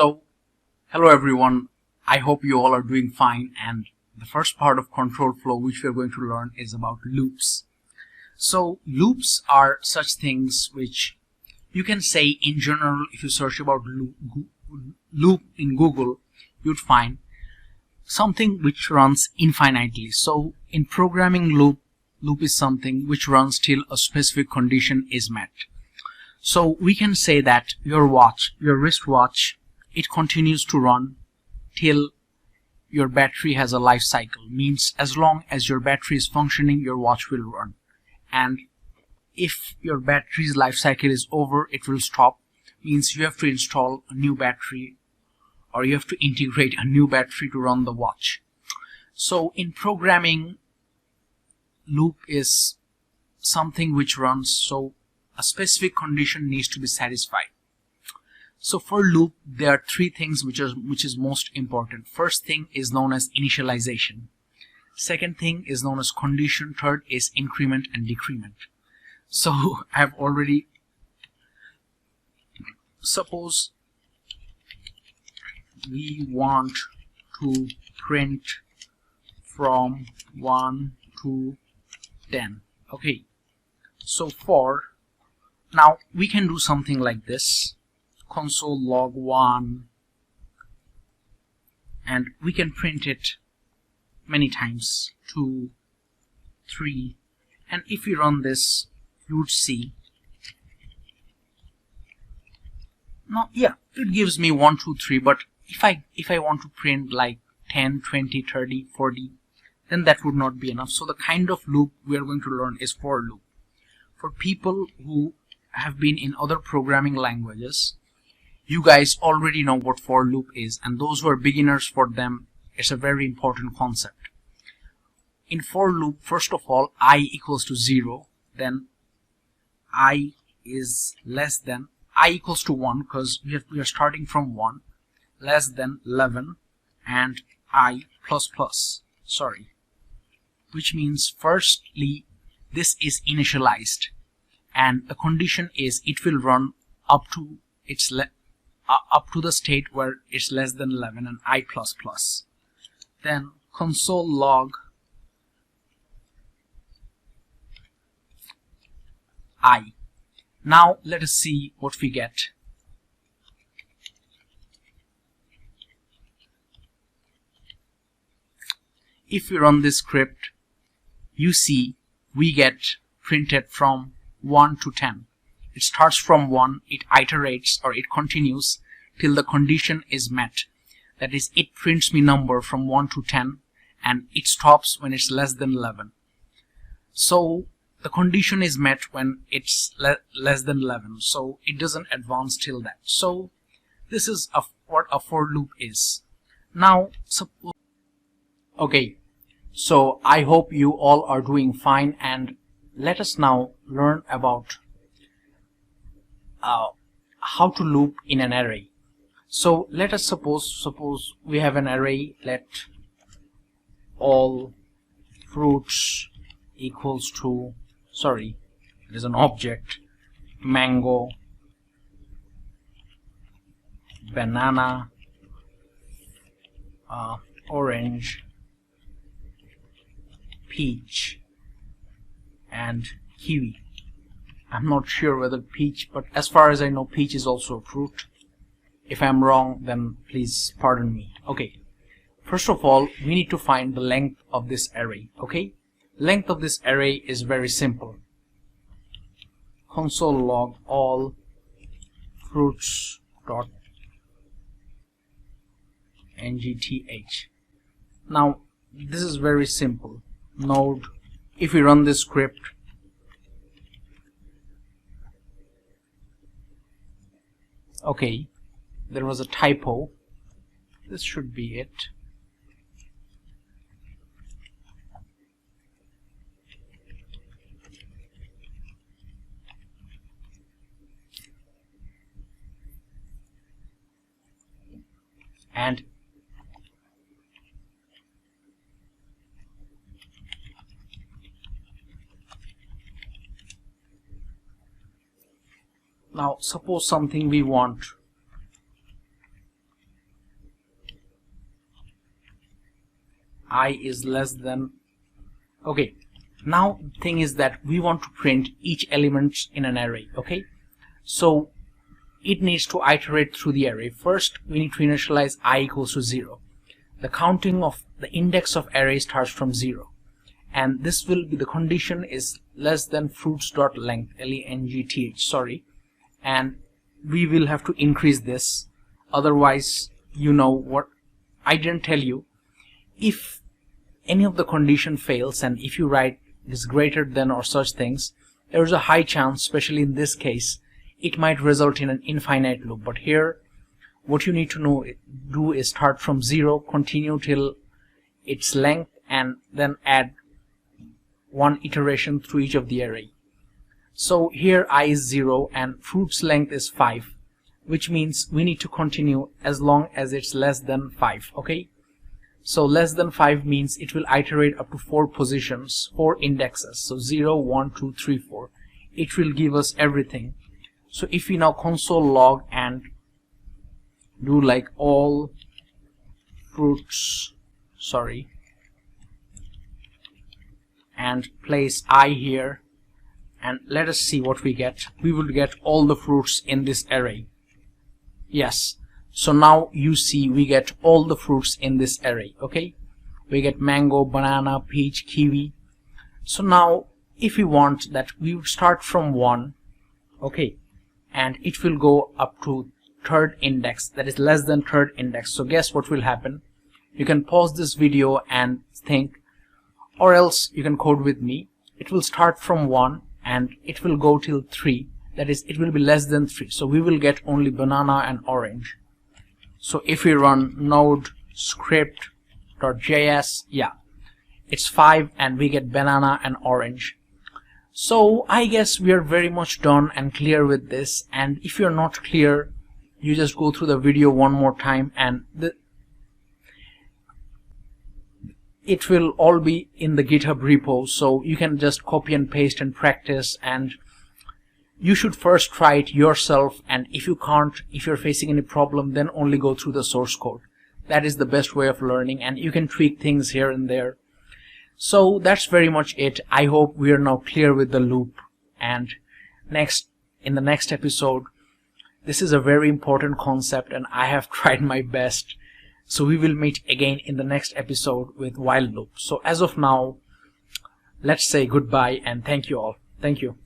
So, hello everyone. I hope you all are doing fine, and the first part of control flow which we are going to learn is about loops. So, loops are such things which you can say in general. If you search about loop in Google, you'd find something which runs infinitely. So, in programming, loop is something which runs till a specific condition is met. So we can say that your wristwatch, it continues to run till your battery has a life cycle. Means as long as your battery is functioning, your watch will run. And if your battery's life cycle is over, it will stop. Means you have to install a new battery, or you have to integrate a new battery to run the watch. So in programming, loop is something which runs so a specific condition needs to be satisfied. So for loop, there are three things which is most important. First thing is known as initialization. Second thing is known as condition. Third is increment and decrement. So I have already, suppose we want to print from 1 to 10. Okay, so now we can do something like this: console log 1, and we can print it many times, 2, 3, and if we run this, you would see, it gives me 1, 2, 3, but if I want to print like 10, 20, 30, 40, then that would not be enough. So the kind of loop we are going to learn is for loop. For people who have been in other programming languages, you guys already know what for loop is, and those who are beginners, for them it's a very important concept. In for loop, first of all, I equals to 0, then I is less than, I equals to 1 because we are starting from 1, less than 11, and I plus plus, which means firstly this is initialized, and the condition is it will run up to the state where it's less than 11 and I plus plus. Then console log I. Now let us see what we get. If we run this script, you see we get printed from 1 to 10. It starts from 1, it iterates or it continues till the condition is met. That is, it prints me number from 1 to 10, and it stops when it's less than 11. So the condition is met when it's less than 11, so it doesn't advance till that. So this is what a for loop is. Now suppose, okay, so I hope you all are doing fine, and let us now learn about how to loop in an array. So let us suppose we have an array. Let all fruits equals to, it is an object, mango, banana, orange, peach, and kiwi. I'm not sure whether peach, but as far as I know, peach is also a fruit. If I'm wrong, then please pardon me. Okay, first of all, we need to find the length of this array. Okay, length of this array is very simple. Console log all fruits dot ngth. Now this is very simple. Node, if we run this script, okay, there was a typo. This should be it. And now suppose something we want I is less than. Okay, now the thing is that we want to print each element in an array. Okay, so it needs to iterate through the array. First we need to initialize I equals to 0. The counting of the index of array starts from 0, and this will be, the condition is less than fruits.length, length, sorry, and we will have to increase this. Otherwise, you know what I didn't tell you, if any of the condition fails and if you write is greater than or such things, there is a high chance, especially in this case, it might result in an infinite loop. But here what you need to do is start from 0, continue till its length, and then add one iteration through each of the array. So here I is 0 and fruit's length is 5, which means we need to continue as long as it's less than 5. Okay, so less than 5 means it will iterate up to 4 positions, 4 indexes, so 0, 1, 2, 3, 4. It will give us everything. So if we now console log and do like all fruits, sorry, and place I here, and let us see what we get. We will get all the fruits in this array. Yes, so now you see we get all the fruits in this array. Okay, we get mango, banana, peach, kiwi. So now if we want that, we would start from 1, okay, and it will go up to third index, that is less than third index. So guess what will happen? You can pause this video and think, or else you can code with me. It will start from 1 and it will go till 3, that is it will be less than 3. So we will get only banana and orange. So if we run node script.js, yeah, it's 5 and we get banana and orange. So I guess we are very much done and clear with this, and if you're not clear, you just go through the video one more time, and it will all be in the GitHub repo, so you can just copy and paste and practice. And you should first try it yourself, and if you can't, if you're facing any problem, then only go through the source code. That is the best way of learning, and you can tweak things here and there. So that's very much it. I hope we are now clear with the loop, and in the next episode, this is a very important concept and I have tried my best. So we will meet again in the next episode with while loop. So as of now, let's say goodbye and thank you all. Thank you.